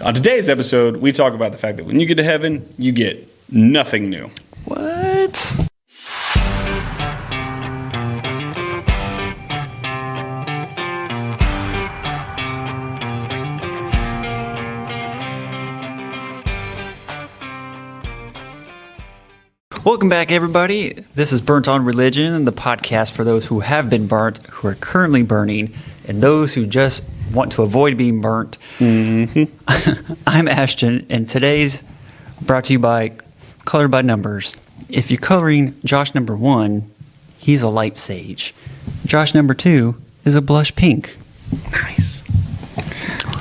On today's episode, we talk about the fact that when you get to heaven, you get nothing new. What? Welcome back, everybody. This is Burnt on Religion, the podcast for those who have been burnt, who are currently burning, and those who just want to avoid being burnt. Mm-hmm. I'm Ashton, and today's brought to you by Color by Numbers. If you're coloring Josh number 1, he's a light sage. Josh number 2 is a blush pink. Nice.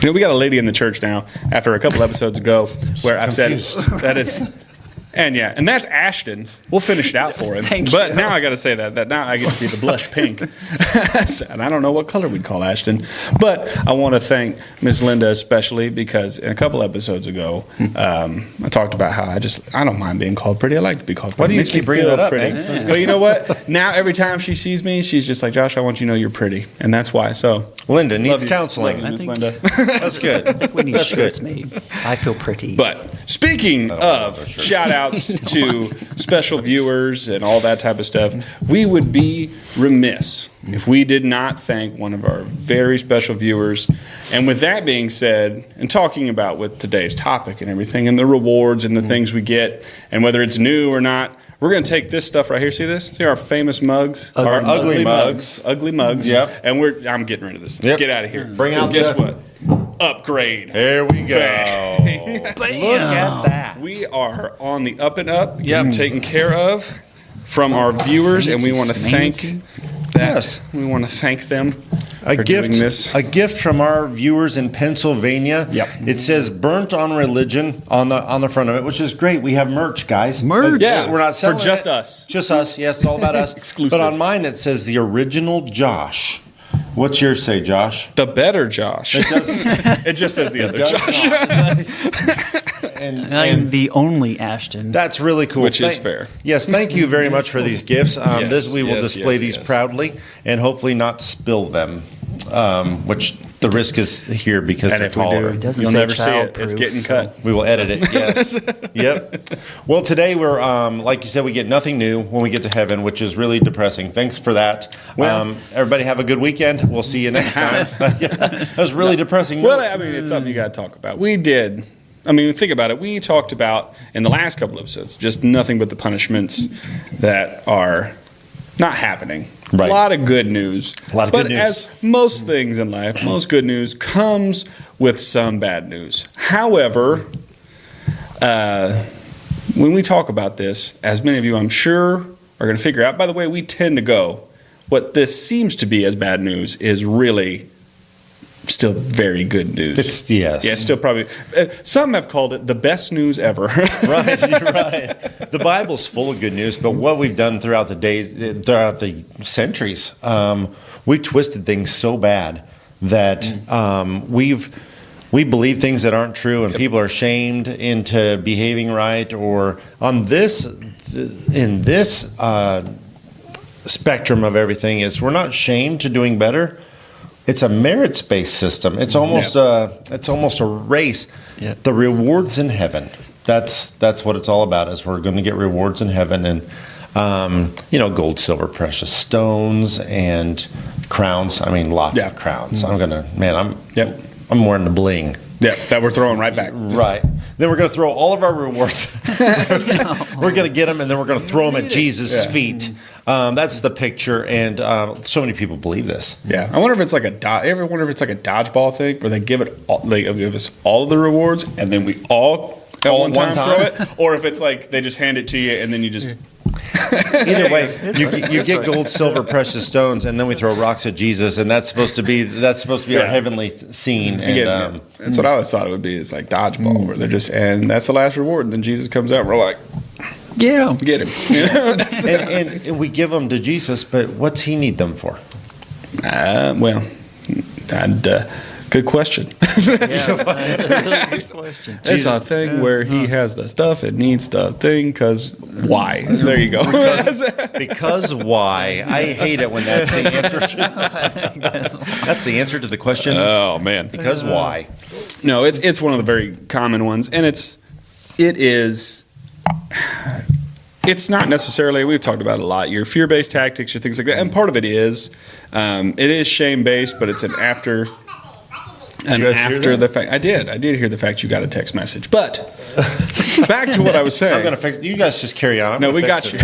You know, we got a lady in the church now, after a couple episodes ago, where I've said that is... And that's Ashton. We'll finish it out for him. But now I got to say that now I get to be the blush pink. And I don't know what color we'd call Ashton. But I want to thank Miss Linda especially because in a couple episodes ago, I talked about how I don't mind being called pretty. I like to be called pretty. Why do you keep bringing that up, man? But you know what? Now every time she sees me, she's just like, Josh, I want you to know you're pretty. And that's why. So Linda needs counseling. Love you, Miss Linda. That's good. I think we need That's shirts good. made. I feel pretty. But speaking of shout-outs to special viewers and all that type of stuff, we would be remiss if we did not thank one of our very special viewers. And with that being said, and talking about with today's topic and everything, and the rewards and the things we get, and whether it's new or not, we're going to take this stuff right here. See this? See our famous mugs? Our ugly mugs. Ugly mugs. Yep. And I'm getting rid of this. Yep. Get out of here. Bring out guess what? Upgrade. There we go. Bang. Look at that. We are on the up and up, getting taken care of from our viewers, and we want to thank that. Yes. We want to thank them A for gift, doing this. a gift from our viewers in Pennsylvania. Yep. It says "Burnt on Religion" on the front of it, which is great. We have merch, guys. Merch? Yeah, we're not selling for just it. us. Just us. Yes, it's all about us. Exclusive. But on mine it says the original Josh. What's yours say, Josh? The better Josh. It does. It just says the other does Josh. not. and I'm the only Ashton. that's really cool. Which is fair. Yes, thank you very much for these gifts. Yes, We will yes, display yes, these yes. proudly and hopefully not spill them, which the risk is here because And they're if we taller. do, doesn't you'll say never see it. It's childproof, getting so- cut. We will edit it, yes. Yep. Well, today we're, like you said, we get nothing new when we get to heaven, which is really depressing. Thanks for that. Well- Everybody have a good weekend. We'll see you next time. That was really depressing. Well, I mean, it's something you got to talk about. We did. I mean, think about it. We talked about in the last couple episodes just nothing but the punishments that are not happening. Right. A lot of good news. A lot of but good news. as most things in life, most good news comes with some bad news. However, when we talk about this, as many of you I'm sure are going to figure out, by the way, we tend to go, what this seems to be as bad news is really still very good news. It's, yes. Yeah, it's still probably. Some have called it the best news ever. Right, you're right. The Bible's full of good news, but what we've done throughout the days, throughout the centuries, we've twisted things so bad that we believe things that aren't true, and people are shamed into behaving right. Or on this, in this spectrum of everything, is we're not shamed to doing better. It's a merits-based system. It's almost a race. Yeah. The rewards in heaven. That's what it's all about. Is we're going to get rewards in heaven, and gold, silver, precious stones, and crowns. I mean, lots of crowns. I'm more into bling. Yeah, that we're throwing right back. Right. Then we're going to throw all of our rewards. We're going to get them, and then we're going to throw them at Jesus' feet. That's the picture, and so many people believe this. Yeah, I wonder if it's like ever wonder if it's like a dodgeball thing where they give us all of the rewards and then we all at one time throw it, or if it's like they just hand it to you and then you just. Either way, you get gold, silver, precious stones, and then we throw rocks at Jesus, and that's supposed to be our heavenly scene. And that's what I always thought it would be. It's like dodgeball, where they're just, and that's the last reward. And then Jesus comes out, and we're like, Get him. get him. You know? and we give them to Jesus, but what's he need them for? Well, I'd Good question. Good question. It's a thing where he has the stuff and needs the thing because why? There you go. Because why? I hate it when that's the answer. That's the answer to the question. Oh man. Because why? No, it's one of the very common ones, and it is. It's not necessarily, we've talked about it a lot, your fear-based tactics or things like that, and part of it is shame-based, but it's an after the fact. I did hear the fact you got a text message, but back to what I was saying. I'm gonna fix. You guys just carry on. No, we got you.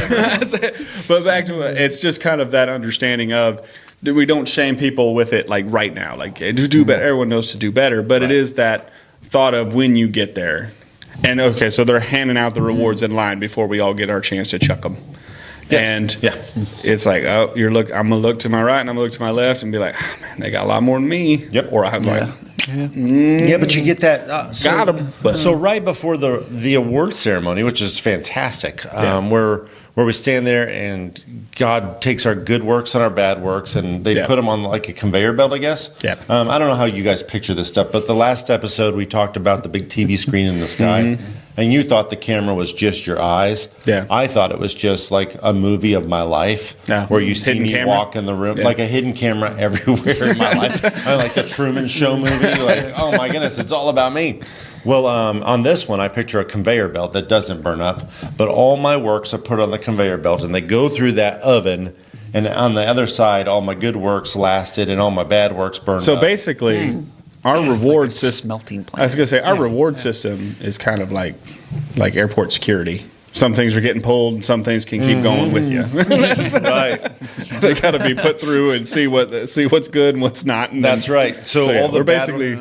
But back to it's just kind of that understanding of that we don't shame people with it like right now, like to do better. Everyone knows to do better, but it is that thought of when you get there. And okay, so they're handing out the rewards in line before we all get our chance to chuck them. Yes. And Yeah. it's like, oh, I'm gonna look to my right and I'm gonna look to my left and be like, oh, man, they got a lot more than me. Yep. Or I'm like, Yeah, but you get that. Got 'em, but- So right before the award ceremony, which is fantastic, where we stand there and God takes our good works and our bad works, and they put them on like a conveyor belt, I guess. Yeah. I don't know how you guys picture this stuff, but the last episode we talked about the big TV screen in the sky, and you thought the camera was just your eyes. Yeah. I thought it was just like a movie of my life, Yeah. where you see Hidden me camera? walk in the room, Yeah. like a hidden camera everywhere in my life. I like the Truman Show movie. Like, oh my goodness, it's all about me. Well, on this one, I picture a conveyor belt that doesn't burn up, but all my works are put on the conveyor belt, and they go through that oven. And on the other side, all my good works lasted, and all my bad works burned so up. basically, our reward like a system. smelting plant. I was gonna say our reward system is kind of like airport security. Some things are getting pulled, and some things can keep going with you. Right. They got to be put through and see what's good and what's not. And That's right. So yeah, all the we're bad basically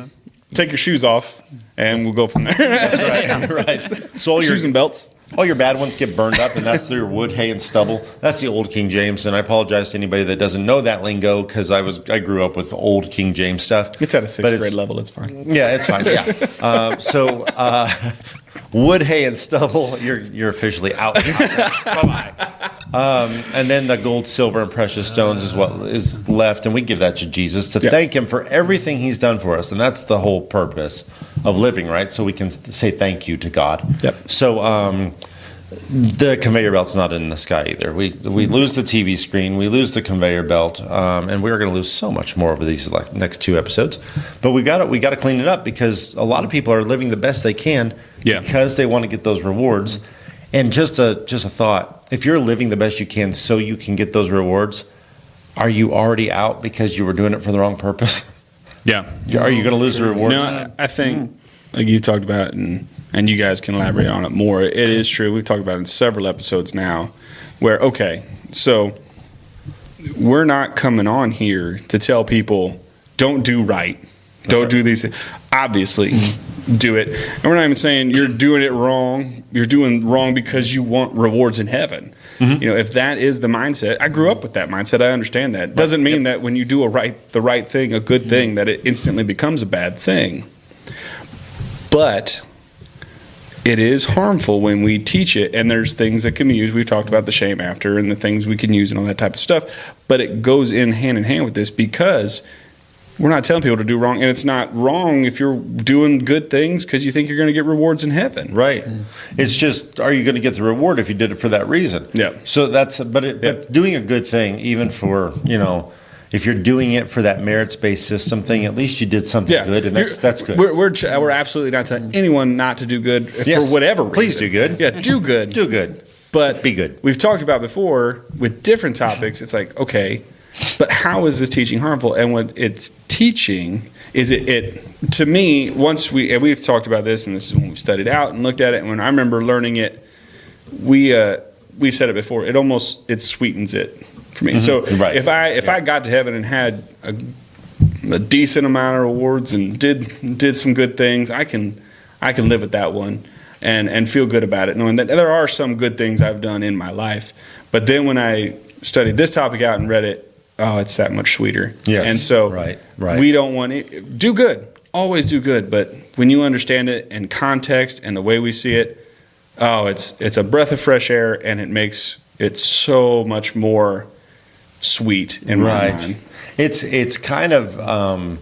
take your shoes off, and we'll go from there. That's right. So all Shoes and belts. all your bad ones get burned up, and that's through wood, hay, and stubble. That's the old King James, and I apologize to anybody that doesn't know that lingo because I grew up with old King James stuff. It's at a But sixth grade level. It's fine. Yeah, it's fine. Yeah. Wood, hay, and stubble. You're officially out. Bye bye. And then the gold, silver, and precious stones is what is left, and we give that to Jesus to thank Him for everything He's done for us, and that's the whole purpose of living, right? So we can say thank you to God. Yep. So the conveyor belt's not in the sky either. We lose the TV screen, we lose the conveyor belt, and we're going to lose so much more over these next 2 episodes. But we got to clean it up because a lot of people are living the best they can because they want to get those rewards. And just a thought: if you're living the best you can so you can get those rewards, are you already out because you were doing it for the wrong purpose? Yeah. Are you going to lose the rewards? No, I think, like you talked about, and you guys can elaborate on it more. It is true. We've talked about it in several episodes now where, okay, so we're not coming on here to tell people, don't do right. Don't do these things. Obviously, do it. And we're not even saying you're doing it wrong. You're doing wrong because you want rewards in heaven. You know, if that is the mindset, I grew up with that mindset. I understand that. Doesn't mean that when you do the right thing, a good thing, that it instantly becomes a bad thing. But it is harmful when we teach it, and there's things that can be used. We've talked about the shame after and the things we can use and all that type of stuff. But it goes in hand with this because we're not telling people to do wrong, and it's not wrong if you're doing good things because you think you're going to get rewards in heaven. Right. It's just, are you going to get the reward if you did it for that reason? Yeah. So but doing a good thing, even for, if you're doing it for that merits-based system thing, at least you did something good, and that's good. We're absolutely not telling anyone not to do good for whatever reason. Please do good. Yeah, do good. Do good. But be good. We've talked about before with different topics. It's like, okay, but how is this teaching harmful? And what it's teaching is it to me, once we've talked about this, and this is when we studied out and looked at it, and when I remember learning it, we've said it before, it sweetens it for me. Mm-hmm. So Right. if I got to heaven and had a decent amount of rewards and did some good things, I can live with that one and feel good about it, knowing that there are some good things I've done in my life. But then when I studied this topic out and read it, oh, it's that much sweeter. Yes. And so Right. we don't want it. Do good. Always do good. But when you understand it in context and the way we see it, oh, it's a breath of fresh air, and it makes it so much more sweet in my mind. It's kind of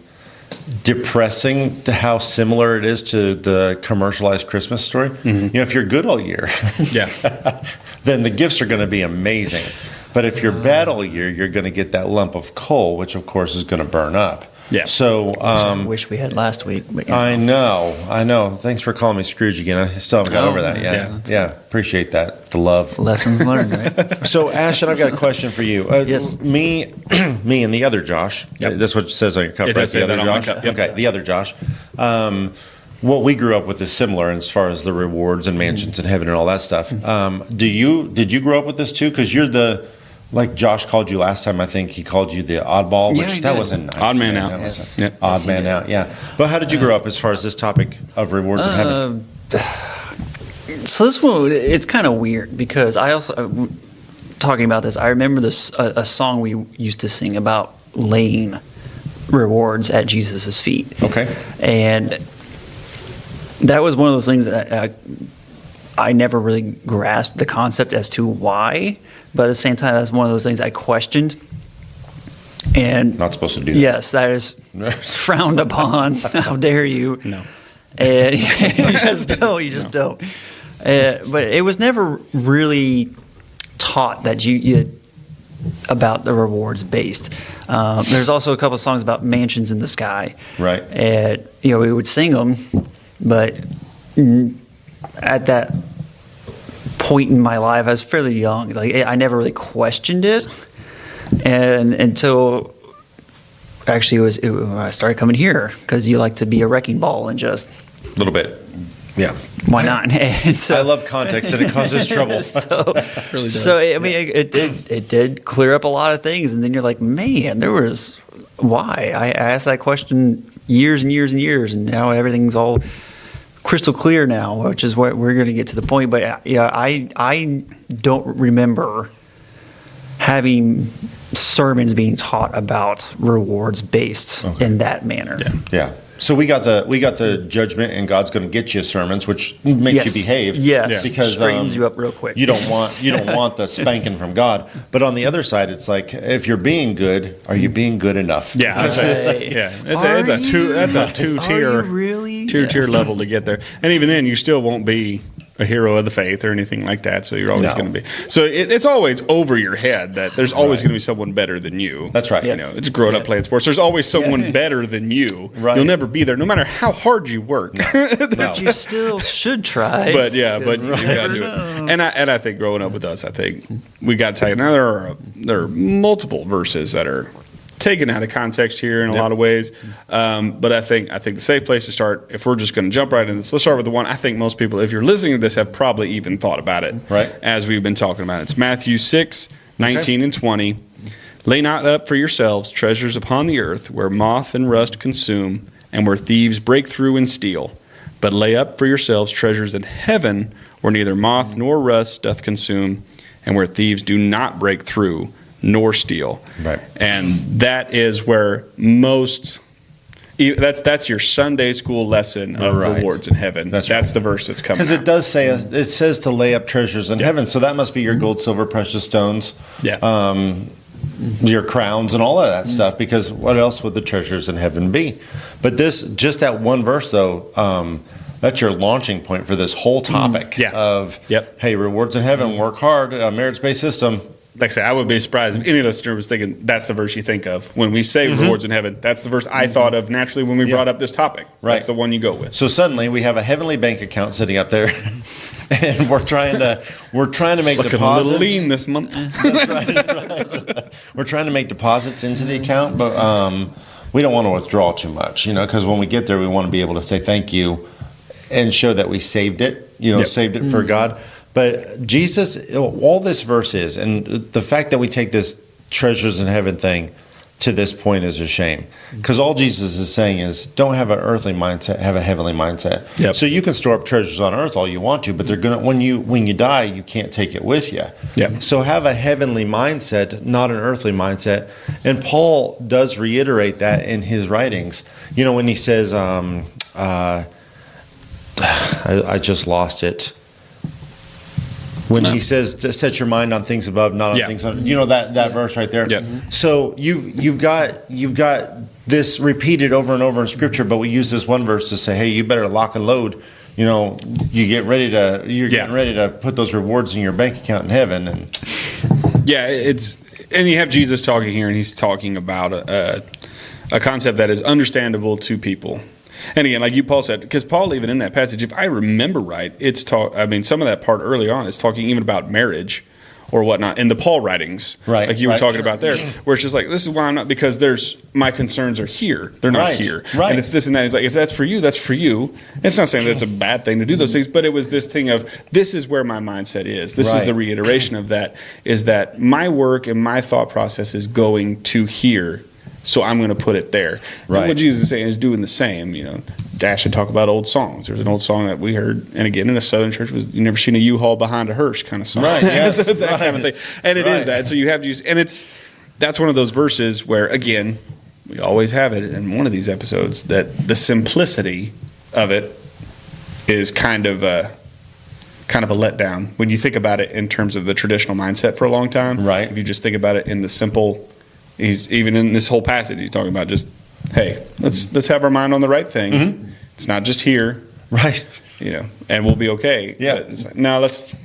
depressing to how similar it is to the commercialized Christmas story. You know, if you're good all year, Yeah. then the gifts are going to be amazing. But if you're bad all year, you're going to get that lump of coal, which of course is going to burn up. Yeah. So I wish we had last week. But, I know. Thanks for calling me Scrooge again. I still haven't got over that yet. Yeah. Appreciate that. The love. Lessons learned, right? So, Ashton, I've got a question for you. Yes. Me and the other Josh. Yep. That's what it says on your cup, It right? does say The other that on my Josh. cup, yep. Okay, the other Josh. What we grew up with is similar as far as the rewards and mansions in heaven and all that stuff. Did you grow up with this too? Because you're like Josh called you last time. I think he called you the oddball, Yeah, which he that did. wasn't nice. Odd man Yeah, out. that was Yes. Yep. Odd Yes, he man did. out. Yeah. But how did you grow up as far as this topic of rewards in heaven? So this one, it's kind of weird because I also, talking about this, I remember this a song we used to sing about laying rewards at Jesus' feet. Okay. And that was one of those things that I never really grasped the concept as to why, but at the same time, that's one of those things I questioned. And Not supposed to do that. yes, that is frowned upon. How dare you? No. And you just don't. You just don't. But it was never really taught that you about the rewards based. There's also a couple of songs about mansions in the sky. Right. And we would sing them, but at that point in my life, I was fairly young. Like I never really questioned it, and until actually when I started coming here, because you like to be a wrecking ball and just A little bit. Yeah. why not? And so, I love context and it causes trouble. Really does. So I mean, it did clear up a lot of things, and then you're like, man, there was why I asked that question years and years and years, and now everything's all crystal clear now, which is what we're going to get to the point. But yeah, I don't remember having sermons being taught about rewards based in that manner. Yeah. So we got the judgment and God's going to get you sermons, which makes Yes. you behave. Yes. Because Straightens you up real quick. You don't want the spanking from God. But on the other side, it's like if you're being good, are you being good enough? Yeah, that's Right. it's a two. That's a two tier. Are you really? Two-tier level to get there. And even then, you still won't be a hero of the faith or anything like that. So you're always No. going to be. So it's always over your head that there's always going to be someone better than you. That's right. You know, it's growing up playing sports. There's always someone better than you. Right. You'll never be there, no matter how hard you work. But you still should try. But yeah, but you got to do it. And I think growing up with us, I think we got to tell you now there are multiple verses that are taken out of context here in a lot of ways. But I think the safe place to start, if we're just going to jump right in this, let's start with the one I think most people, if you're listening to this, have probably even thought about it. Right. As we've been talking about it. It's Matthew 6:19 and 20. Lay not up for yourselves treasures upon the earth, where moth and rust consume, and where thieves break through and steal. But lay up for yourselves treasures in heaven, where neither moth nor rust doth consume, and where thieves do not break through nor steal. Right. And that is where that's your Sunday school lesson of Right. rewards in heaven. That's That's right. the verse that's coming Because out. it does say, it says to lay up treasures in heaven. So that must be your gold, silver, precious stones. Yeah. Your crowns and all of that stuff, because what else would the treasures in heaven be? But just that one verse, though, that's your launching point for this whole topic Yeah. of, Yep. hey, rewards in heaven, work hard, a merits-based system. Like I say, I would be surprised if any of us was thinking that's the verse you think of. When we say rewards in heaven, that's the verse I thought of naturally when we brought up this topic. Right. That's the one you go with. So suddenly we have a heavenly bank account sitting up there, and we're trying to make Looking a deposits. little lean this month. We're trying to make deposits into the account, but we don't want to withdraw too much, because when we get there, we want to be able to say thank you and show that we saved it, Yep. saved it for God. But Jesus, all this verse is, and the fact that we take this treasures in heaven thing to this point is a shame. Because all Jesus is saying is, don't have an earthly mindset, have a heavenly mindset. Yep. So you can store up treasures on earth all you want to, but they're gonna when you die, you can't take it with you. Yep. So have a heavenly mindset, not an earthly mindset. And Paul does reiterate that in his writings. When he says, I just lost it. When he says to set your mind on things above, not on Yeah. things on, that verse right there. Yeah. So you've got this repeated over and over in Scripture, but we use this one verse to say, hey, you better lock and load. You know, you're getting ready to put those rewards in your bank account in heaven. And yeah, and you have Jesus talking here, and he's talking about a concept that is understandable to people. And again, like Paul said, because Paul, even in that passage, if I remember right, some of that part early on is talking even about marriage or whatnot in the Paul writings, right? Like you were talking about there, where it's just like, this is why I'm not, because my concerns are here, they're not here, right? And it's this and that. He's like, if that's for you, that's for you. It's not saying that's a bad thing to do those things, but it was this thing of, this is where my mindset is. This is the reiteration of that, is that my work and my thought process is going to here. So I'm going to put it there. Right. And what Jesus is saying is doing the same. You know, Dash should talk about old songs. There's an old song that we heard, and again, in a Southern church, was "You never seen a U-Haul behind a hearse" kind of song. Right. Yes. It's that kind of thing, and it is that. So you have Jesus, and that's one of those verses where, again, we always have it in one of these episodes that the simplicity of it is kind of a letdown when you think about it in terms of the traditional mindset for a long time. Right. If you just think about it in the simple. He's even in this whole passage. He's talking about just, hey, let's have our mind on the right thing. Mm-hmm. It's not just here, right? You know, and we'll be okay. Yeah. But it's like, no, let's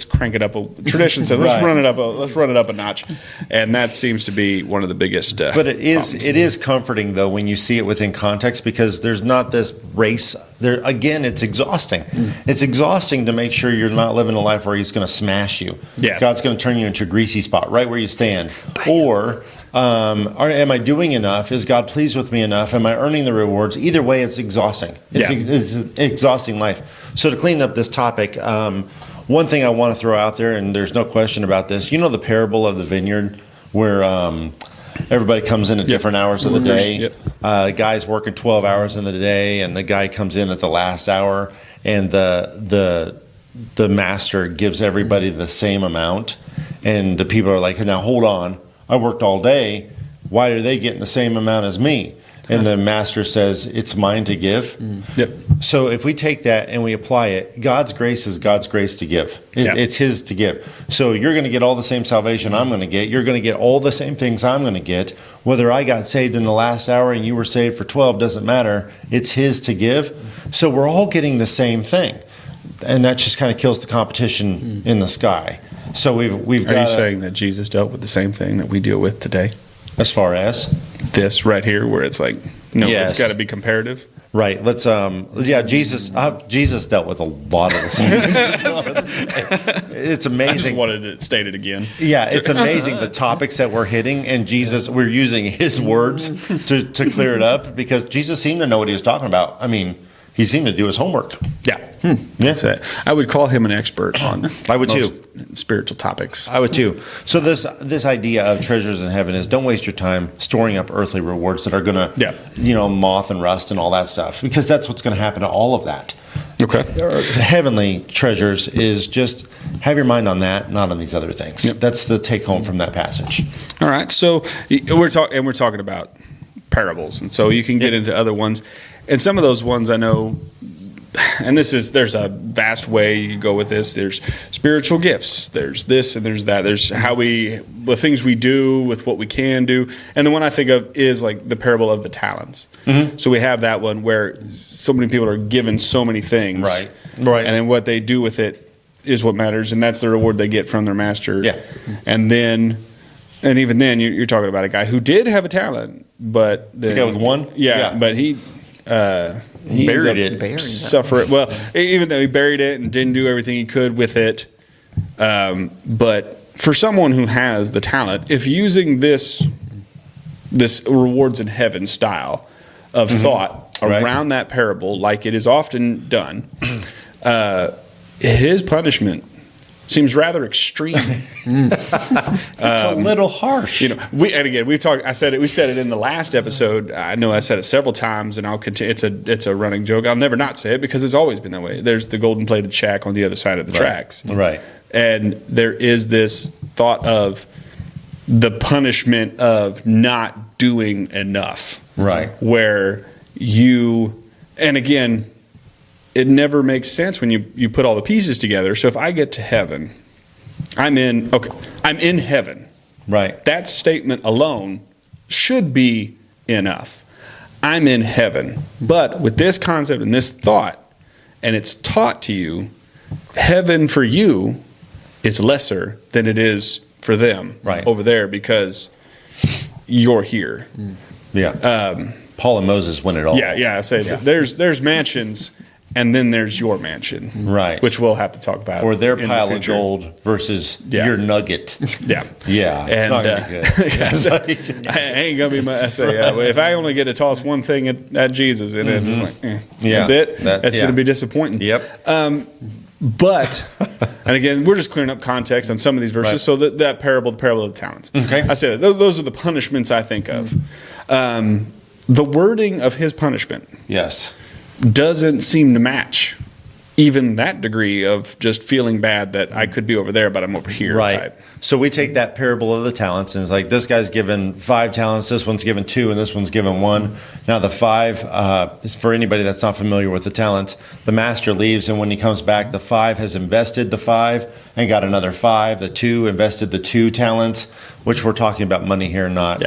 crank it up. Tradition says let's run it up a notch, and that seems to be one of the biggest. But it is comforting though when you see it within context, because there's not this race. There again, it's exhausting. It's exhausting to make sure you're not living a life where He's going to smash you. Yeah. God's going to turn you into a greasy spot right where you stand. Or am I doing enough? Is God pleased with me enough? Am I earning the rewards? Either way, it's exhausting. It's an exhausting life. So to clean up this topic. One thing I want to throw out there, and there's no question about this, you know the parable of the vineyard where everybody comes in at different hours of the day. Yep. The guy's working 12 hours in the day, and the guy comes in at the last hour, and the master gives everybody the same amount. And the people are like, now hold on, I worked all day. Why are they getting the same amount as me? And the master says, it's mine to give. Yep. So if we take that and we apply it, God's grace is God's grace to give. It's His to give. So you're going to get all the same salvation I'm going to get. You're going to get all the same things I'm going to get. Whether I got saved in the last hour and you were saved for 12 doesn't matter. It's His to give. So we're all getting the same thing. And that just kind of kills the competition in the sky. So we've got. Are you saying that Jesus dealt with the same thing that we deal with today? As far as this right here, where it's like, no, it's got to be comparative. Right. Let's. Jesus dealt with a lot of the same. It's amazing. I just wanted it stated again. Yeah, it's amazing the topics that we're hitting, and we're using His words to clear it up, because Jesus seemed to know what He was talking about. I mean, He seemed to do His homework. Yeah. That's it. I would call him an expert on I would most too. Spiritual topics. I would too. So this idea of treasures in heaven is, don't waste your time storing up earthly rewards that are going to, moth and rust and all that stuff, because that's what's going to happen to all of that. Okay. Heavenly treasures is just have your mind on that, not on these other things. Yep. That's the take home from that passage. All right. So we're talking about parables, and so you can get into other ones, and some of those ones I know. And there's a vast way you go with this. There's spiritual gifts. There's this and there's that. There's the things we do with what we can do. And the one I think of is like the parable of the talents. Mm-hmm. So we have that one where so many people are given so many things. Right. And then what they do with it is what matters. And that's the reward they get from their master. Yeah. And even then you're talking about a guy who did have a talent, but the guy with one? Yeah. But he buried it. Suffer it. Well, even though he buried it and didn't do everything he could with it, but for someone who has the talent, if using this rewards in heaven style of thought around that parable, like it is often done, his punishment seems rather extreme. It's a little harsh. We said it in the last episode. I know I said it several times, and I'll continue. It's a running joke. I'll never not say it, because it's always been that way. There's the golden plated shack on the other side of the tracks. Right. And there is this thought of the punishment of not doing enough. Right. Where and again, it never makes sense when you put all the pieces together. So if I get to heaven, I'm in heaven. Right. That statement alone should be enough. I'm in heaven. But with this concept and this thought, and it's taught to you, heaven for you is lesser than it is for them over there because you're here. Yeah. Paul and Moses win it all. Yeah. I say there's mansions, and then there's your mansion, right? Which we'll have to talk about. Or their pile of gold versus your nugget. Yeah. It's not gonna be good. I ain't gonna be my. I say if I only get to toss one thing at Jesus, and then just like, that's it. That's gonna be disappointing. Yep. But, and again, we're just clearing up context on some of these verses. So that parable, the parable of the talents. Okay. I say that those are the punishments I think of. The wording of his punishment, doesn't seem to match even that degree of just feeling bad that I could be over there, but I'm over here. Type. So we take that parable of the talents, and it's like this guy's given 5 talents, this one's given 2, and this one's given 1. Now the 5, for anybody that's not familiar with the talents, the master leaves, and when he comes back, the 5 has invested the 5 and got another 5. The 2 invested the 2 talents, which we're talking about money here, not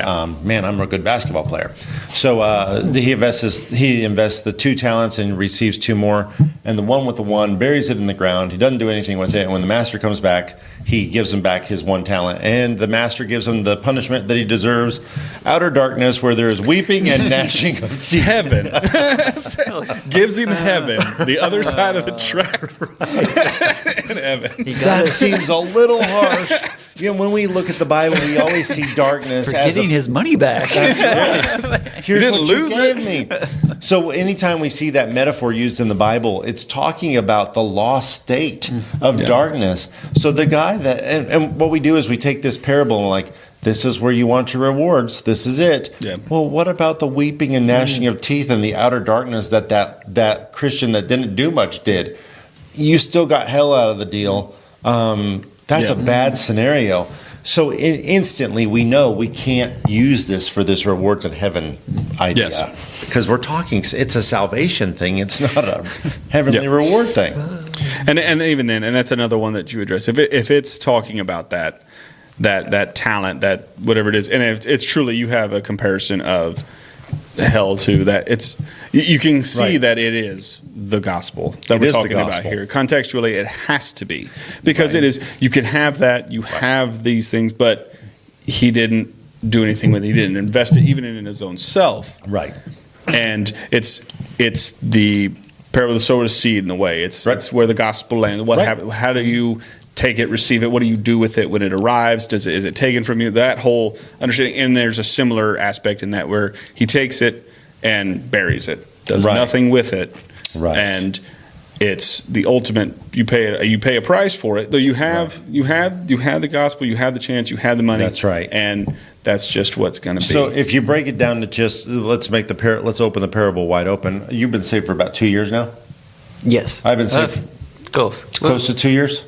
man, I'm a good basketball player. So he invests the 2 talents and receives 2 more, and the one with the 1 buries it in the ground. He doesn't do anything with it, and when the master comes back, he gives him back his 1 talent, and the master gives him the punishment that he deserves: outer darkness, where there is weeping and gnashing of teeth. Heaven gives him heaven, the other side of the tracks. In heaven. That seems a little harsh. When we look at the Bible, we always see darkness as getting his money back. That's right. Here's what you gave me. So anytime we see that metaphor used in the Bible, it's talking about the lost state of darkness. So the guy that, and what we do is we take this parable and we're like, this is where you want your rewards. This is it. Yeah. Well, what about the weeping and gnashing of teeth and the outer darkness that Christian that didn't do much did? You still got hell out of the deal. That's a bad scenario. So instantly we know we can't use this for this rewards in heaven idea. Because we're talking, it's a salvation thing. It's not a heavenly reward thing. And even then, and that's another one that you address. If it's talking about that talent, that whatever it is, and if it's truly you have a comparison of hell to that, it's you can see that it is the gospel that we're talking about here. Contextually, it has to be, because it is. You can have that. You have these things, but he didn't do anything with it. He didn't invest it even in his own self. Right. And it's the parable of the sower, the seed in the way. It's where the gospel lands. What happens? How do you take it, receive it? What do you do with it when it arrives? Is it taken from you? That whole understanding. And there's a similar aspect in that where he takes it and buries it, does nothing with it, and it's the ultimate. You pay a price for it. Though you had the gospel, you had the chance, you had the money. That's right, and that's just what's going to be. So if you break it down to just let's open the parable wide open. You've been saved for about 2 years now. Yes, I've been saved close to 2 years.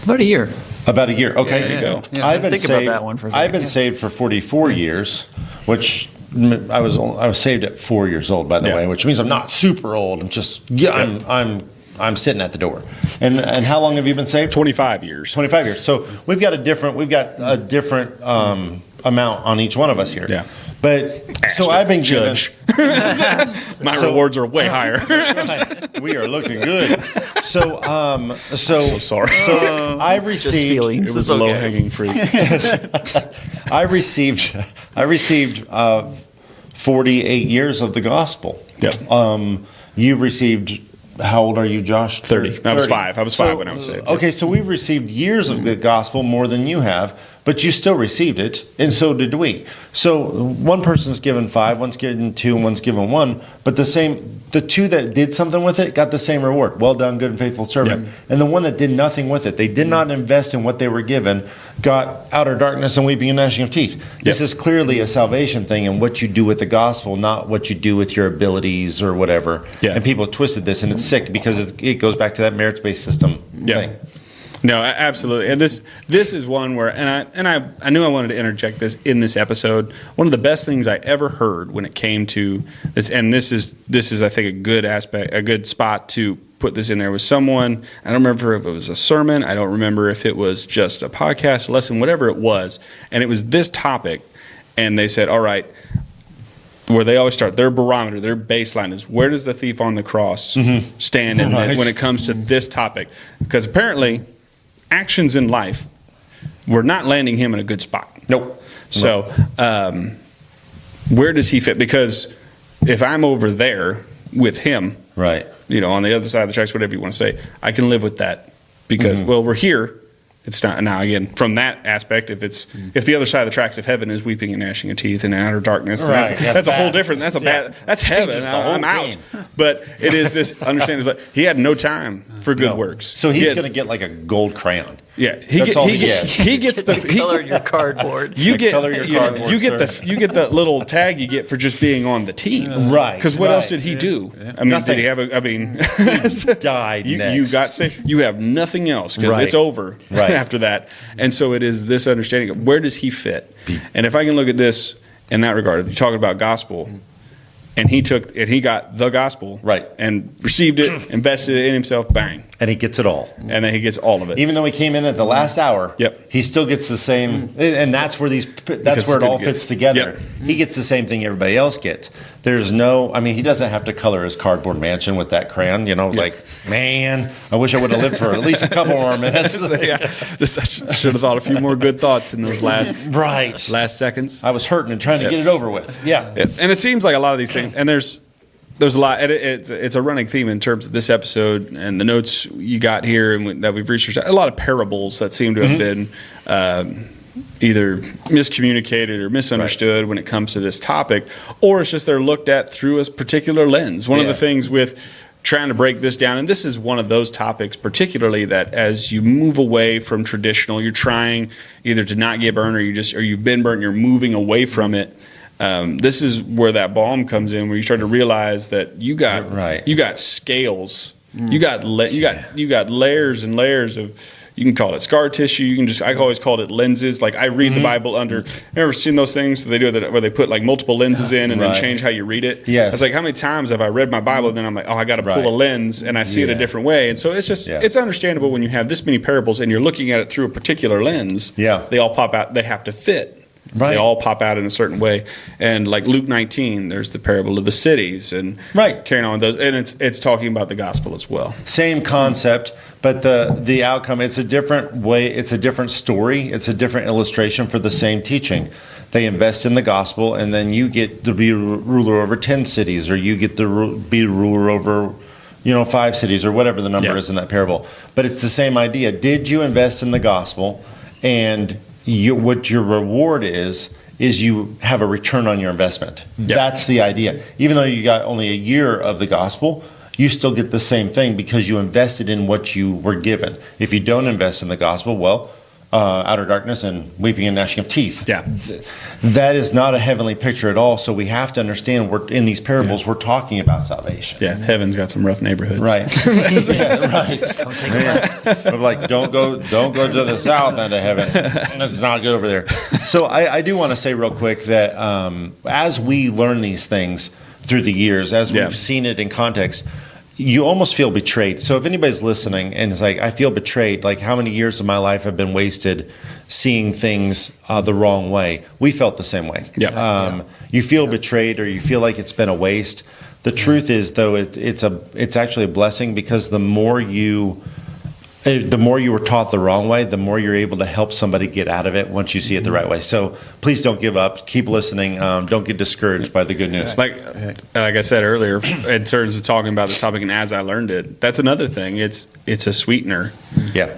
About a year. About a year. Okay. There you go. Yeah, I've been saved. About that one for a second. I've been saved for 44 years, which I was saved at 4 years old, by the way, which means I'm not super old. I'm just I'm sitting at the door. And how long have you been saved? 25 years. 25 years. So we've got a different amount on each one of us here. Yeah. But so I've been given. My rewards are way higher. We are looking good. So sorry. So I received. It was low hanging fruit. I received 48 years of the gospel. Yeah. You've received. How old are you, Josh? 30. I was 5. I was 5 when I was saved. Okay, so we've received years of the gospel, more than you have, but you still received it, and so did we. So one person's given 5, one's given 2, and one's given 1, but the 2 that did something with it got the same reward. Well done, good and faithful servant. Yep. And the one that did nothing with it, they did not invest in what they were given, got outer darkness and weeping and gnashing of teeth. Yep. This is clearly a salvation thing, and what you do with the gospel, not what you do with your abilities or whatever. Yeah. And people twisted this, and it's sick because it goes back to that merits-based system thing. No, absolutely. And this is one where, and I knew I wanted to interject this in this episode. One of the best things I ever heard when it came to this, and this is I think a good spot to put this in there, was someone, I don't remember if it was a sermon, I don't remember if it was just a podcast lesson, whatever it was, and it was this topic, and they said, all right, where they always start, their barometer, their baseline is, where does the thief on the cross stand when it comes to this topic? Because apparently actions in life were not landing him in a good spot. Nope. So where does he fit? Because if I'm over there with him, Right. on the other side of the tracks, whatever you want to say, I can live with that because, well, we're here. It's not now again from that aspect. If the other side of the tracks of heaven is weeping and gnashing of teeth and outer darkness, Right. that's a whole different. That's a bad. That's heaven. Changes the whole I'm out. game. But it is this understanding. Is like he had no time for good No. works. So He he's had- going to get like a gold crayon. Yeah, That's all he gets. he gets the Color your cardboard. you Like, get color your cardboard, you get sir. you get the little tag you get for just being on the team, Right, Because what else right. did he do? I mean, Nothing. did he have a? I mean, Died you next. got saved. You have nothing else because Right. it's over Right. after that. And so it is this understanding of where does he fit? And if I can look at this in that regard, you're talking about gospel. And he got the gospel, Right. and received it, invested it in himself, bang, And he gets it all. and then he gets all of it. Even though he came in at the last hour, Yep. he still gets the same, and that's where Because where it it's all good. fits together. Yep. He gets the same thing everybody else gets. There's no, I mean, he doesn't have to color his cardboard mansion with that crayon. Like, man, I wish I would have lived for at least a couple more minutes. Yeah, I should have thought a few more good thoughts in those last Right. seconds. I was hurting and trying to get it over with. Yeah. Yeah. And it seems like a lot of these things, and there's a lot. And it's a running theme in terms of this episode and the notes you got here and that we've researched. A lot of parables that seem to have been either miscommunicated or misunderstood when it comes to this topic, or it's just they're looked at through a particular lens. One of the things with trying to break this down, and this is one of those topics particularly that as you move away from traditional, you're trying either to not get burned or you've been burnt, you're moving away from it. This is where that balm comes in, where you start to realize that you got scales, you got layers and layers of. You can call it scar tissue. I always called it lenses. Like I read the Bible under. Ever seen those things they do that where they put like multiple lenses in and then change how you read it? Yes. It's like how many times have I read my Bible and then I'm like, oh, I got to pull a lens and I see it a different way. And so it's just it's understandable when you have this many parables and you're looking at it through a particular lens. Yeah. They all pop out. They have to fit. Right. They all pop out in a certain way. And like Luke 19, there's the parable of the cities and carrying on those. And it's talking about the gospel as well. Same concept, but the outcome, it's a different way, it's a different story, it's a different illustration for the same teaching. They invest in the gospel, and then you get to be ruler over 10 cities, or you get to be ruler over 5 cities, or whatever the number is in that parable. But it's the same idea. Did you invest in the gospel, and what your reward is you have a return on your investment. Yep. That's the idea. Even though you got only a year of the gospel, you still get the same thing because you invested in what you were given. If you don't invest in the gospel, well, outer darkness and weeping and gnashing of teeth. Yeah. That is not a heavenly picture at all. So we have to understand in these parables, we're talking about salvation. Yeah, heaven's got some rough neighborhoods. Right. Yeah, right. Don't take a left. I'm like, don't go to the south end of heaven. It's not good over there. So I do want to say real quick that as we learn these things through the years, as we've seen it in context, you almost feel betrayed. So if anybody's listening and is like, I feel betrayed, like how many years of my life have been wasted seeing things the wrong way? We felt the same way. You feel betrayed, or you feel like it's been a waste. The truth is, though, it's actually a blessing, because the more you were taught the wrong way, the more you're able to help somebody get out of it once you see it the right way. So please don't give up. Keep listening. Don't get discouraged by the good news. Like I said earlier, in terms of talking about this topic, and as I learned it, that's another thing. It's a sweetener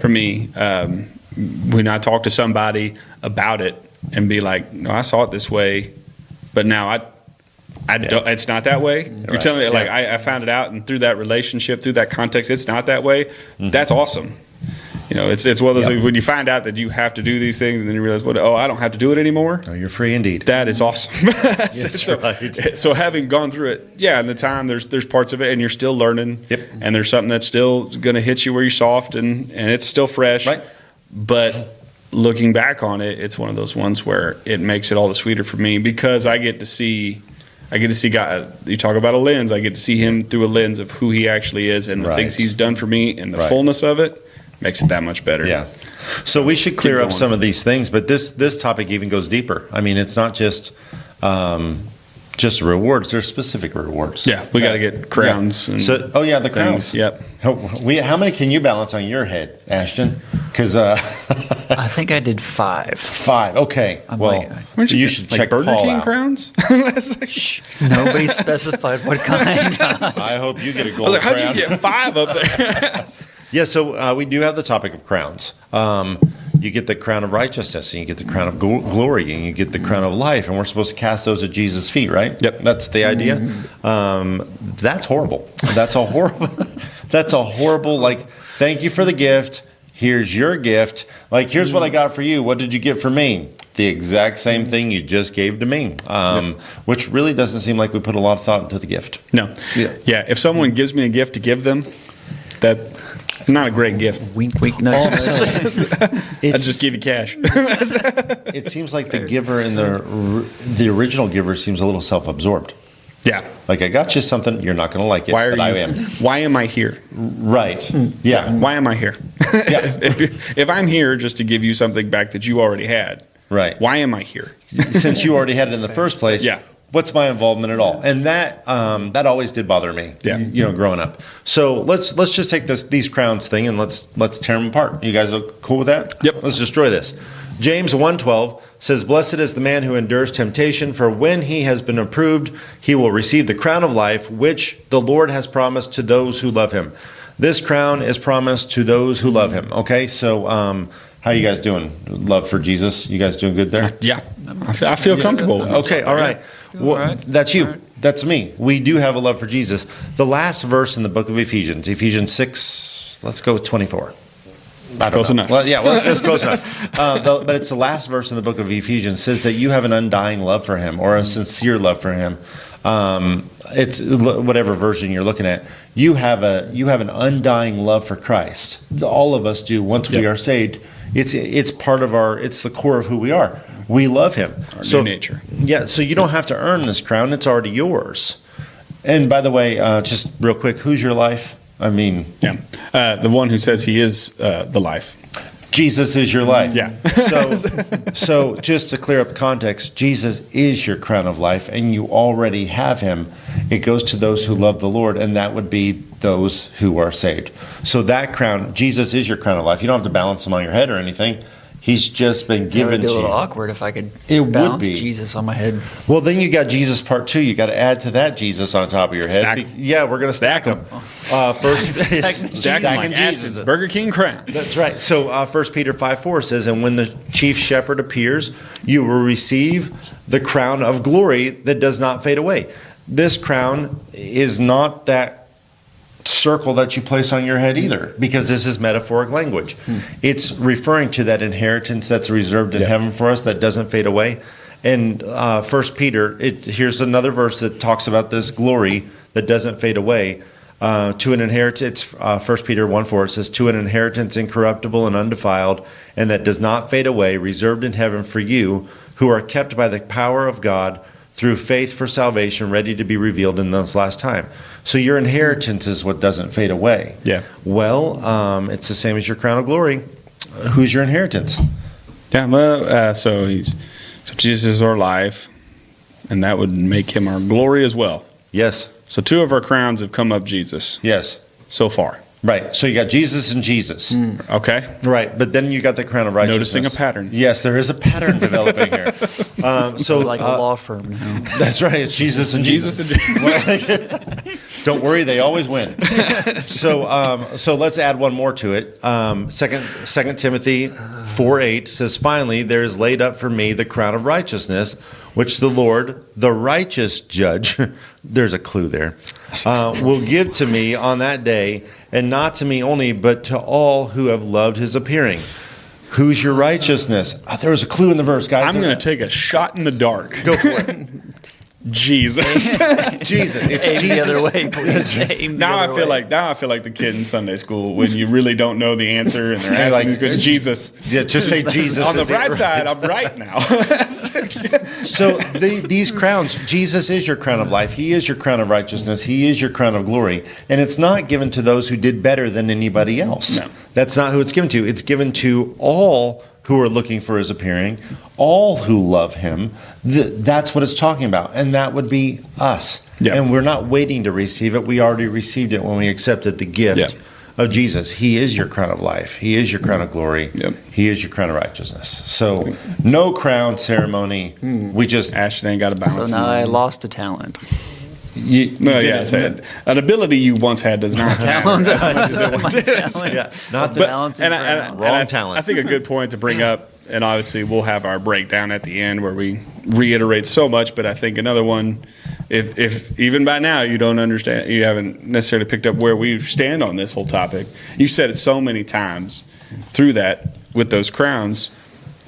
for me. When I talk to somebody about it and be like, no, I saw it this way, but now I don't, it's not that way. You're telling me, like, I found it out, and through that relationship, through that context, it's not that way. That's awesome. It's one of those things when you find out that you have to do these things, and then you realize, I don't have to do it anymore. Oh, you're free indeed. That is awesome. Right. So having gone through it, in the time, there's parts of it, and you're still learning. Yep. And there's something that's still going to hit you where you're soft, and it's still fresh. Right. But looking back on it, it's one of those ones where it makes it all the sweeter for me, because I get to see God. You talk about a lens. I get to see him through a lens of who he actually is and the things he's done for me, and the fullness of it makes it that much better. Yeah. So we should clear up going. some of these things, but this topic even goes deeper. I mean, it's not just rewards. There's specific rewards. Yeah, we got to get crowns. Yeah. And So, the crowns. things. Yep. How many can you balance on your head, Ashton? Because I think I did 5. 5. Okay. I'm Well, like- Where'd you get, should like check Burger Paul King out. crowns. Nobody specified what kind. I hope you get a I gold was like, how'd crown. you get 5 up there? Yeah, so we do have the topic of crowns. You get the crown of righteousness, and you get the crown of glory, and you get the crown of life, and we're supposed to cast those at Jesus' feet, right? Yep. That's the idea. That's horrible. That's a horrible. That's a horrible. Like, thank you for the gift. Here's your gift. Like, here's what I got for you. What did you get for me? The exact same thing you just gave to me, which really doesn't seem like we put a lot of thought into the gift. No. Yeah. If someone gives me a gift to give them, that's not a great gift. Wink, wink, nudge, nudge. I just give you cash. It seems like the giver and the original giver seems a little self-absorbed. Yeah. Like, I got you something, you're not going to like it, Why are but you? I am. Why am I here? Right. Yeah. Why am I here? Yeah. if I'm here just to give you something back that you already had, Right. why am I here? Since you already had it in the first place, Yeah. what's my involvement at all? And that always did bother me. Yeah. Growing up. So let's just take these crowns thing and let's tear them apart. You guys are cool with that? Yep. Let's destroy this. James 1:12 says, "Blessed is the man who endures temptation, for when he has been approved, he will receive the crown of life, which the Lord has promised to those who love him." This crown is promised to those who love him. Okay, so how you guys doing? Love for Jesus? You guys doing good there? Yeah. I feel comfortable. with Okay, all right. Well, right. that's you. That's me. We do have a love for Jesus. The last verse in the book of Ephesians 6, let's go with 24. I don't Close know. enough. Well, yeah, well, it's close enough. But it's the last verse in the book of Ephesians says that you have an undying love for him or a sincere love for him. It's whatever version you're looking at. You have an undying love for Christ. All of us do once we Yep. are saved. It's part of it's the core of who we are. We love him. Our new nature. Yeah, so you don't have to earn this crown. It's already yours. And by the way, just real quick, who's your life? I mean, Yeah. The one who says he is the life. Jesus is your life. Yeah. So just to clear up context, Jesus is your crown of life, and you already have him. It goes to those who love the Lord, and that would be those who are saved. So that crown, Jesus is your crown of life. You don't have to balance him on your head or anything. He's just been It would given be to a little you. awkward if I could It would balance be. Jesus on my head. Well, then you got Jesus part 2. You got to add to that Jesus on top of your head. Stack. Yeah, we're going to stack them. First, Stacking stacking like Jesus. acids. Burger King crown. That's right. So 1 Peter 5:4 says, "And when the chief shepherd appears, you will receive the crown of glory that does not fade away." This crown is not that circle that you place on your head either, because this is metaphoric language. It's referring to that inheritance that's reserved in Yeah. heaven for us that doesn't fade away. And 1 Peter, here's another verse that talks about this glory that doesn't fade away. To an inheritance, 1 Peter 1:4, it says, "To an inheritance incorruptible and undefiled, and that does not fade away, reserved in heaven for you, who are kept by the power of God through faith for salvation, ready to be revealed in this last time." So your inheritance is what doesn't fade away. Yeah. Well, it's the same as your crown of glory. Who's your inheritance? Yeah. Well, so Jesus is our life, and that would make him our glory as well. Yes. So 2 of our crowns have come up Jesus Yes. so far. Right. So you got Jesus and Jesus. Okay. Right. But then you got the crown of righteousness. Noticing a pattern. Yes, there is a pattern developing here. So Like a law firm now. that's right. It's Jesus and Jesus. Don't worry, they always win. So let's add one more to it. Second Timothy 4:8 says, "Finally, there is laid up for me the crown of righteousness, which the Lord, the righteous judge," there's a clue there, "will give to me on that day, and not to me only, but to all who have loved his appearing." Who's your righteousness? There was a clue in the verse, guys. I'm going to take a shot in the dark. Go for it. Jesus. Jesus. It's Aim Jesus. the other way, please. Aim the Now I other feel way. like the kid in Sunday school when you really don't know the answer and they're You're asking like, these questions. Jesus. Yeah, just say Jesus. On the is it, bright right? side, I'm right now. So these crowns, Jesus is your crown of life. He is your crown of righteousness. He is your crown of glory. And it's not given to those who did better than anybody else. No. That's not who it's given to. It's given to all who are looking for his appearing, all who love him. That's what it's talking about. And that would be us. Yeah. And we're not waiting to receive it. We already received it when we accepted the gift Yeah. of Jesus. He is your crown of life. He is your crown of glory. Yep. He is your crown of righteousness. So no crown ceremony. We just Ashton ain't got a So balance. now I lost a talent. No, yeah, I said an ability you once had does not Talent. matter. My talent. Yeah, not the But- Balance and and I- crown. Wrong I talent. think a good point to bring up, and obviously we'll have our breakdown at the end where we reiterate so much. But I think another one, if even by now you don't understand, you haven't necessarily picked up where we stand on this whole topic. You said it so many times through that with those crowns.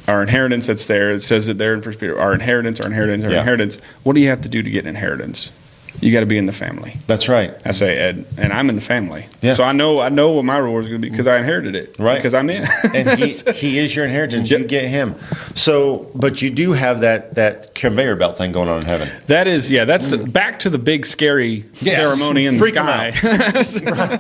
Our inheritance that's there, it says it there in 1 Peter, our inheritance, our inheritance, our Yeah. inheritance. What do you have to do to get an inheritance? You got to be in the family. That's right. I say, Ed, and I'm in the family. Yeah. So I know what my reward is going to be because I inherited it. Right. Because I'm in. And he is your inheritance. Yep. You get him. So, but you do have that conveyor belt thing going on in heaven. That is, yeah, that's back to the big scary Yes. ceremony in the Freak 'em sky.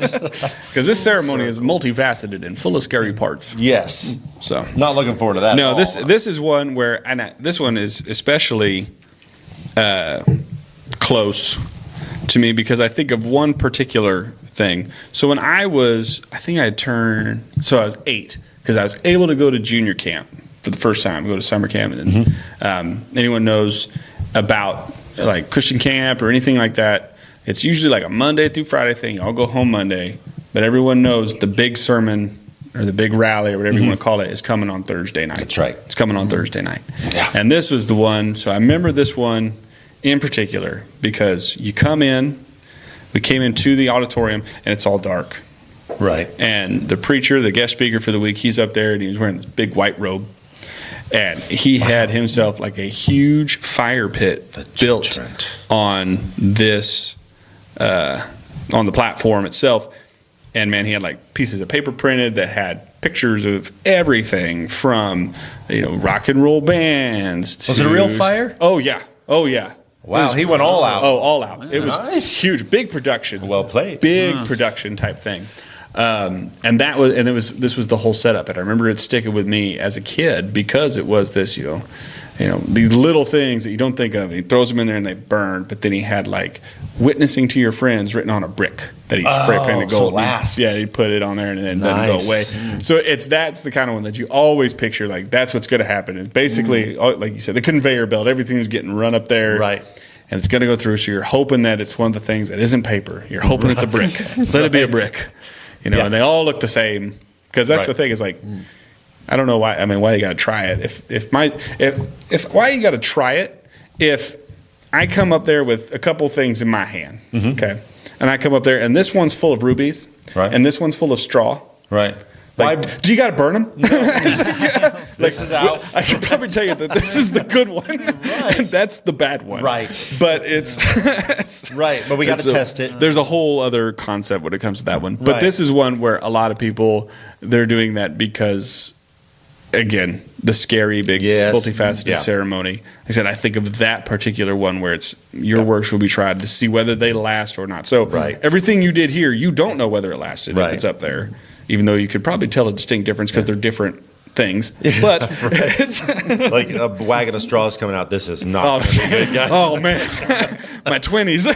Because this ceremony is multifaceted and full of scary parts. Yes. So, Not looking forward to that. no, at all. this is one where, this one is especially close to me because I think of one particular thing. So when I was 8 because I was able to go to junior camp for the first time, go to summer camp. And anyone knows about like Christian camp or anything like that, it's usually like a Monday through Friday thing. I'll go home Monday, but everyone knows the big sermon or the big rally or whatever you want to call it is coming on Thursday night. That's right. It's coming on Thursday night. Yeah. And this was the one, so I remember this one in particular because you come in, we came into the auditorium and it's all dark. Right. And the preacher, the guest speaker for the week, he's up there and he was wearing this big white robe. And he had himself like a huge fire pit built judgment. on this, on the platform itself. And man, he had like pieces of paper printed that had pictures of everything from, rock and roll bands. Was it a real fire? Oh yeah. Oh yeah. Wow, It was- he went all out. Oh, all out. It was Nice. huge, big production. Well played. Big production type thing. And this was the whole setup. And I remember it sticking with me as a kid because it was this, these little things that you don't think of. And he throws them in there and they burn. But then he had like witnessing to your friends written on a brick that he spray painted so it gold. lasts. Yeah, he put it on there and then it doesn't go away. Nice. So that's the kind of one that you always picture. Like that's what's going to happen. It's basically, like you said, the conveyor belt. Everything's getting run up there. Right. And it's going to go through. So you're hoping that it's one of the things that isn't paper. You're hoping it's a brick. Let it be a brick. Yeah. And they all look the same. Because that's Right. the thing is like, I don't know why. I mean, why you got to try it? If why you got to try it? If I come up there with a couple things in my hand, okay, and I come up there and this one's full of rubies, Right. and this one's full of straw. Right. Like, Why- do you got to burn them? This is out. I can probably tell you that this is the good one, and that's the bad one. Right. But it's Right, but we got it's to a- test it. There's a whole other concept when it comes to that one. But Right. this is one where a lot of people they're doing that because, again, the scary big Yes. multifaceted Yeah. ceremony. Like I said, I think of that particular one where it's your works will be tried to see whether they last or not. So Right. everything you did here, you don't know whether it lasted Right. if it's up there, even though you could probably tell a distinct difference because they're different things. But it's, Like a wagon of straws coming out. This is not. oh, gonna be good, guys. oh man, my 20s.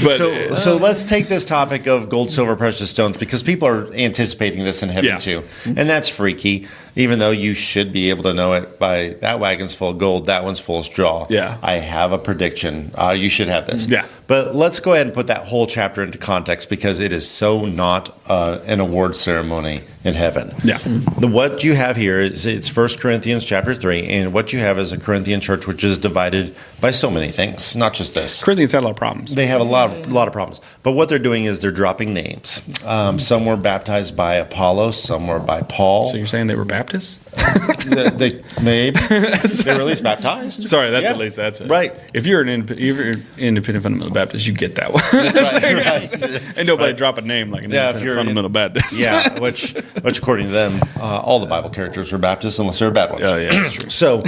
But So let's take this topic of gold, silver, precious stones because people are anticipating this in heaven Yeah. too, and that's freaky. Even though you should be able to know it by that wagon's full of gold, that one's full of straw. Yeah. I have a prediction. You should have this. Yeah. But let's go ahead and put that whole chapter into context because it is so not an award ceremony in heaven. Yeah. What you have here is it's 1 Corinthians chapter 3, and what you have is a Corinthian church which is divided by so many things, not just this. Corinthians had a lot of problems. They have a lot of problems. But what they're doing is they're dropping names. Some were baptized by Apollos, some were by Paul. So you're saying they were Baptists? they maybe they were at least baptized. Sorry, that's Yeah. at least that's it. Right. If you're an independent fundamental Baptist, you get that one. Right. Ain't nobody drop a name like an Yeah, if independent you're- fundamental Baptist. Yeah, which according to them, all the Bible characters were Baptists unless they're bad ones. Oh, yeah, that's true. So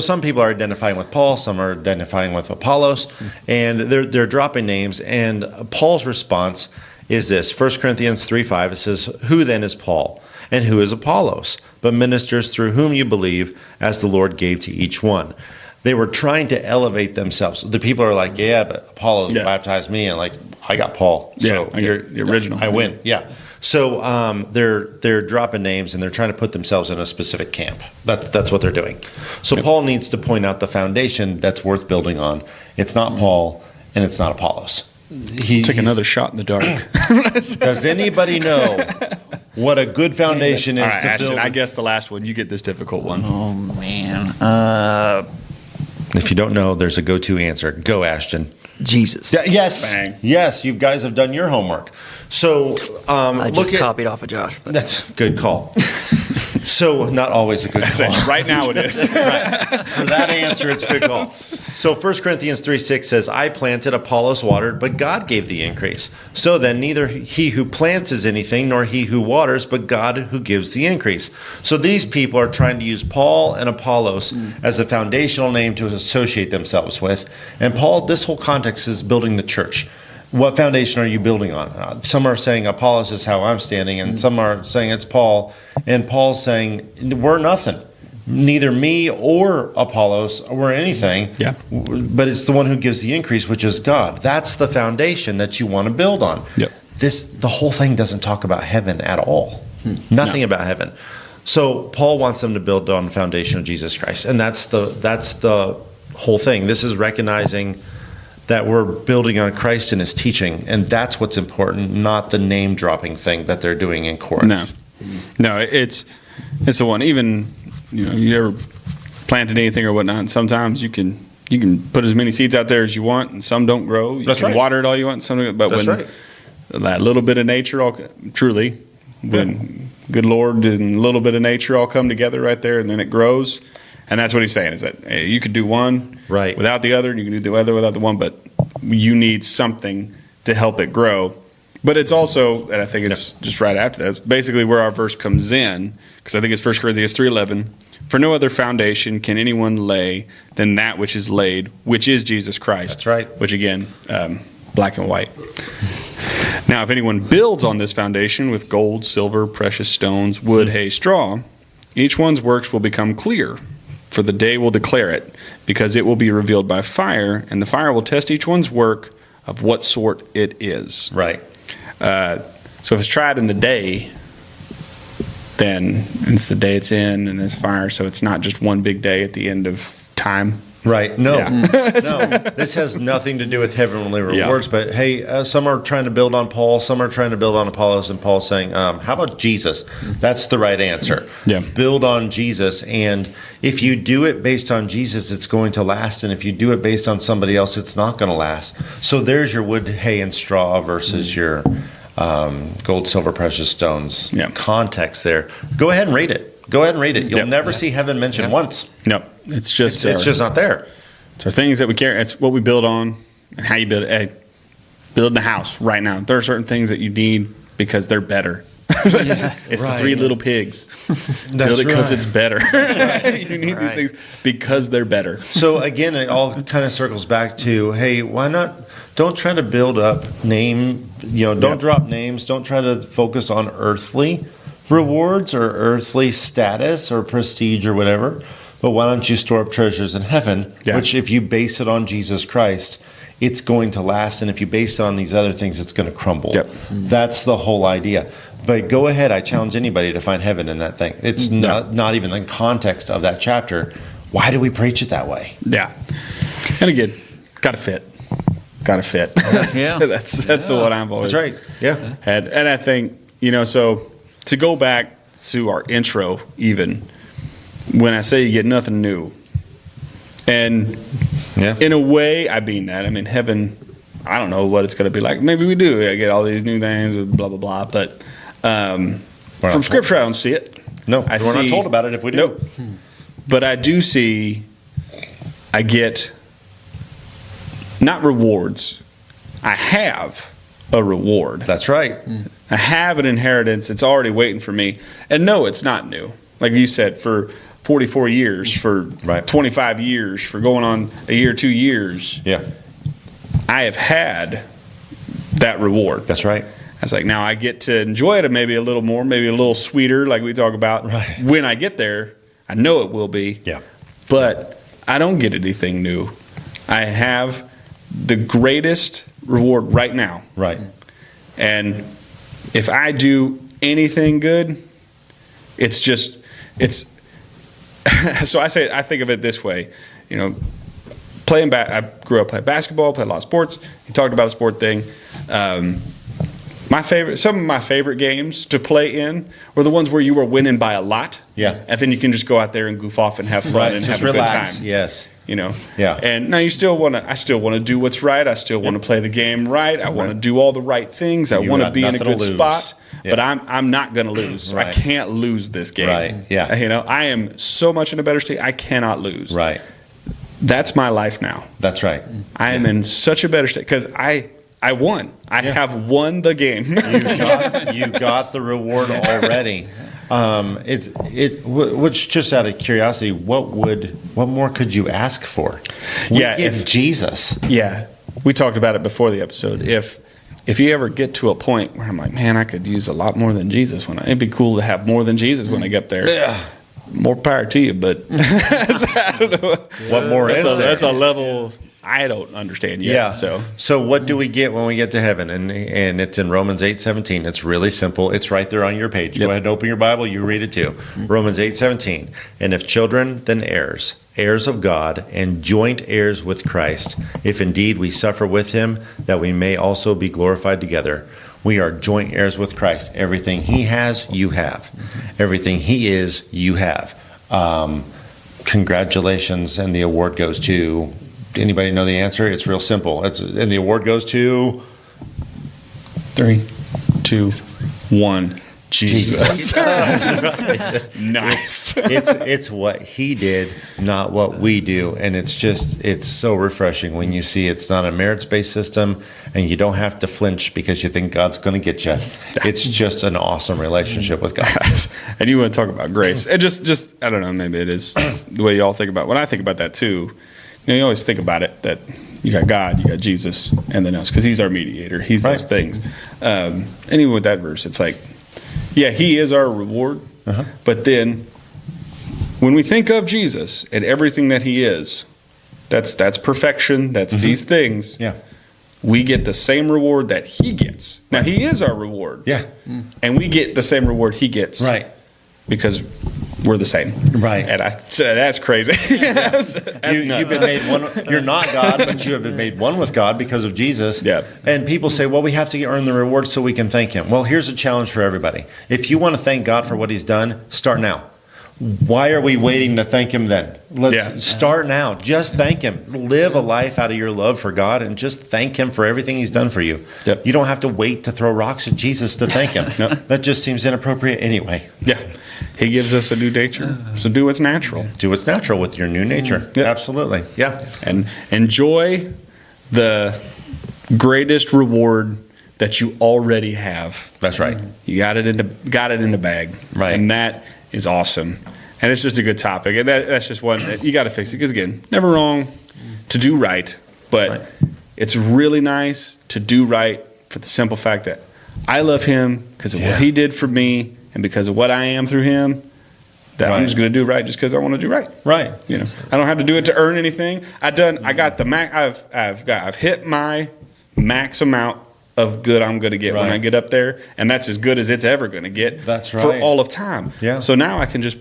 some people are identifying with Paul, some are identifying with Apollos, and they're dropping names. And Paul's response is this: 1 Corinthians 3:5. It says, "Who then is Paul, and who is Apollos? But ministers through whom you believe, as the Lord gave to each one." They were trying to elevate themselves. The people are like, "Yeah, but Apollos baptized me," and like, "I got Paul." So Yeah, you're the original. I win. Yeah. So they're dropping names and they're trying to put themselves in a specific camp. That's what they're doing. So Paul needs to point out the foundation that's worth building on. It's not Paul and it's not Apollos. Take another shot in the dark. Does anybody know what a good foundation is All right, to Ashton, build? I guess the last one. You get this difficult one. Oh man, If you don't know, there's a go-to answer. Go, Ashton. Jesus. Yes. Bang. Yes, you guys have done your homework. So I look just at copied off of Josh. But that's a good call. So not always a good call. Right now it is. For that answer, it's a good call. So 1 Corinthians 3:6 says, "I planted, Apollos watered, but God gave the increase. So then neither he who plants is anything, nor he who waters, but God who gives the increase." So these people are trying to use Paul and Apollos as a foundational name to associate themselves with. And Paul, this whole context is building the church. What foundation are you building on? Some are saying Apollos is how I'm standing, and some are saying it's Paul. And Paul's saying, we're nothing. Neither me or Apollos or anything. Yeah. But it's the one who gives the increase, which is God. That's the foundation that you want to build on. Yep. The whole thing doesn't talk about heaven at all. Nothing about heaven. So Paul wants them to build on the foundation of Jesus Christ. And that's the whole thing. This is recognizing that we're building on Christ and his teaching, and that's what's important, not the name dropping thing that they're doing in Corinth. No, it's the one. Even you ever planted anything or whatnot. And sometimes you can put as many seeds out there as you want, and some don't grow. You That's can right. water it all you want. But That's when right. that little bit of nature, when good Lord and a little bit of nature all come together right there, and then it grows. And that's what he's saying, is that hey, you could do one Right. without the other, and you can do the other without the one, but you need something to help it grow. But it's also, and I think it's just right after that, it's basically where our verse comes in, because I think it's 1 Corinthians 3:11. "For no other foundation can anyone lay than that which is laid, which is Jesus Christ." That's right. Which again, black and white. "Now, if anyone builds on this foundation with gold, silver, precious stones, wood, hay, straw, each one's works will become clear, for the day will declare it, because it will be revealed by fire, and the fire will test each one's work of what sort it is." Right. So if it's tried in the day, then it's the day it's in, and it's fire. So it's not just one big day at the end of time. Right. No. Yeah. No. This has nothing to do with heavenly rewards. But hey, some are trying to build on Paul, some are trying to build on Apollos, and Paul's saying, how about Jesus? That's the right answer. Yeah. Build on Jesus. And if you do it based on Jesus, it's going to last. And if you do it based on somebody else, it's not going to last. So there's your wood, hay, and straw versus your gold, silver, precious stones context there. Go ahead and read it. Go ahead and read it. You'll never see heaven mentioned once. No, it's just It's just not there. It's our things that we care. It's what we build on and how you build it. Hey, building a house right now. There are certain things that you need because they're better. It's the Right. three little pigs. That's Build it because right. it's better. You need these things because they're better. So again, it all kind of circles back to, hey, why not? Don't try to build up name. Don't drop names. Don't try to focus on earthly rewards or earthly status or prestige or whatever. But why don't you store up treasures in heaven? Yeah. Which, if you base it on Jesus Christ, it's going to last. And if you base it on these other things, it's going to crumble. Yep. That's the whole idea. But go ahead. I challenge anybody to find heaven in that thing. It's not even the context of that chapter. Why do we preach it that way? Yeah. And again, got to fit. got to fit. Yeah. So that's the one I've always That's right. Yeah. had. And I think, so to go back to our intro, even when I say you get nothing new, and Yeah. in a way, I mean that. I mean, heaven, I don't know what it's going to be like. Maybe we do. I get all these new things, blah, blah, blah. But from Scripture, I don't see it. No, I we're not told about it if we do. Nope. But I do see, I get not rewards. I have a reward. That's right. I have an inheritance. It's already waiting for me. And no, it's not new. Like you said, for 44 years, for Right. 25 years, for going on a year, 2 years, Yeah. I have had that reward. That's right. I was like, now I get to enjoy it maybe a little more, maybe a little sweeter, like we talk about. Right. When I get there, I know it will be. Yeah. But I don't get anything new. I have the greatest reward right now. Right. And if I do anything good, it's so I think of it this way, I grew up playing basketball, played a lot of sports. You talked about a sport thing. Some of my favorite games to play in were the ones where you were winning by a lot. Yeah. And then you can just go out there and goof off and have fun Right. and Just have relax. a good time. Yes. Yeah. And now I still want to do what's right. I still want to play the game right. I want to do all the right things. I You want to got be in a nothing good to lose. spot. Yeah. But I'm not going to lose. I Right. can't lose this game. Right. Yeah. I am so much in a better state. I cannot lose. Right. That's my life now. That's right. I am in such a better state because I won. I have won the game. You got the reward already. Which, just out of curiosity, what more could you ask for? We give Jesus. Yeah, we talked about it before the episode. If you ever get to a point where I'm like, man, I could use a lot more than Jesus it'd be cool to have more than Jesus when I get there. Yeah. More power to you, but I don't know. What more is there? That's a level I don't understand yet. Yeah. So what do we get when we get to heaven? And it's in Romans 8:17. It's really simple. It's right there on your page. Yep. Go ahead and open your Bible. You read it too. Romans 8:17. And if children, then heirs, heirs of God, and joint heirs with Christ, if indeed we suffer with him, that we may also be glorified together. We are joint heirs with Christ. Everything he has, you have. Everything he is, you have. Congratulations, and the award goes to... Anybody know the answer? It's real simple. And the award goes to... 3, 2, 1. Jesus. Nice. It's what he did, not what we do. And it's so refreshing when you see it's not a merits-based system and you don't have to flinch because you think God's going to get you. It's just an awesome relationship with God. And you want to talk about grace. And just I don't know, maybe it is the way you all think about it. When I think about that too, you always think about it that you got God, you got Jesus, and then us, because he's our mediator. He's Right. those things. And even with that verse, it's like, yeah, he is our reward. Uh-huh. But then when we think of Jesus and everything that he is, that's perfection. That's these things. Yeah. We get the same reward that he gets. Now, he is our reward. Yeah. And we get the same reward he gets. Right. Because we're the same. Right. And I said, that's crazy. That's You've nuts. been made one. You're not God, but you have been made one with God because of Jesus. Yeah. And people say, well, we have to earn the reward so we can thank him. Well, here's a challenge for everybody. If you want to thank God for what he's done, start now. Why are we waiting to thank him then? Let's start now. Just thank him. Live a life out of your love for God and just thank him for everything he's done for you. Yep. You don't have to wait to throw rocks at Jesus to thank him. Nope. That just seems inappropriate anyway. Yeah. He gives us a new nature. So do what's natural. Do what's natural with your new nature. Yep. Absolutely. Yeah. And enjoy the greatest reward that you already have. That's right. You got it in the bag. Right. And that is awesome. And it's just a good topic. And that's just one that you got to fix it. Because, again, never wrong to do right. But Right. it's really nice to do right for the simple fact that I love him because of what he did for me and because of what I am through him. That I'm Right. just going to do right just because I want to do right. Right. I don't have to do it to earn anything. I got the max. I've hit my max amount of good I'm going to get when Right. I get up there, and that's as good as it's ever going to get. That's for right. all of time. Yeah. So now I can just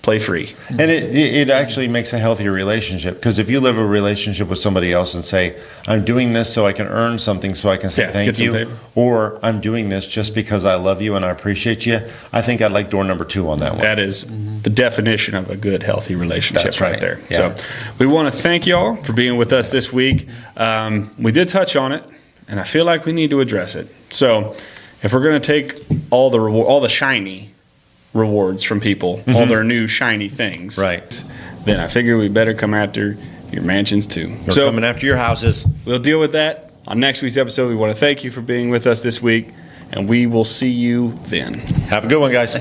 play free. And it actually makes a healthier relationship, because if you live a relationship with somebody else and say, I'm doing this so I can earn something so I can say Yeah, thank get some you, paper. or I'm doing this just because I love you and I appreciate you, I think I'd like door number 2 on that one. That is the definition of a good, healthy relationship. That's right right. there. Yeah. So we want to thank y'all for being with us this week. We did touch on it, and I feel like we need to address it. So if we're going to take all the shiny rewards from people, all their new shiny things, Right. then I figure we better come after your mansions too. We're coming after your houses. We'll deal with that on next week's episode. We want to thank you for being with us this week, and we will see you then. Have a good one, guys.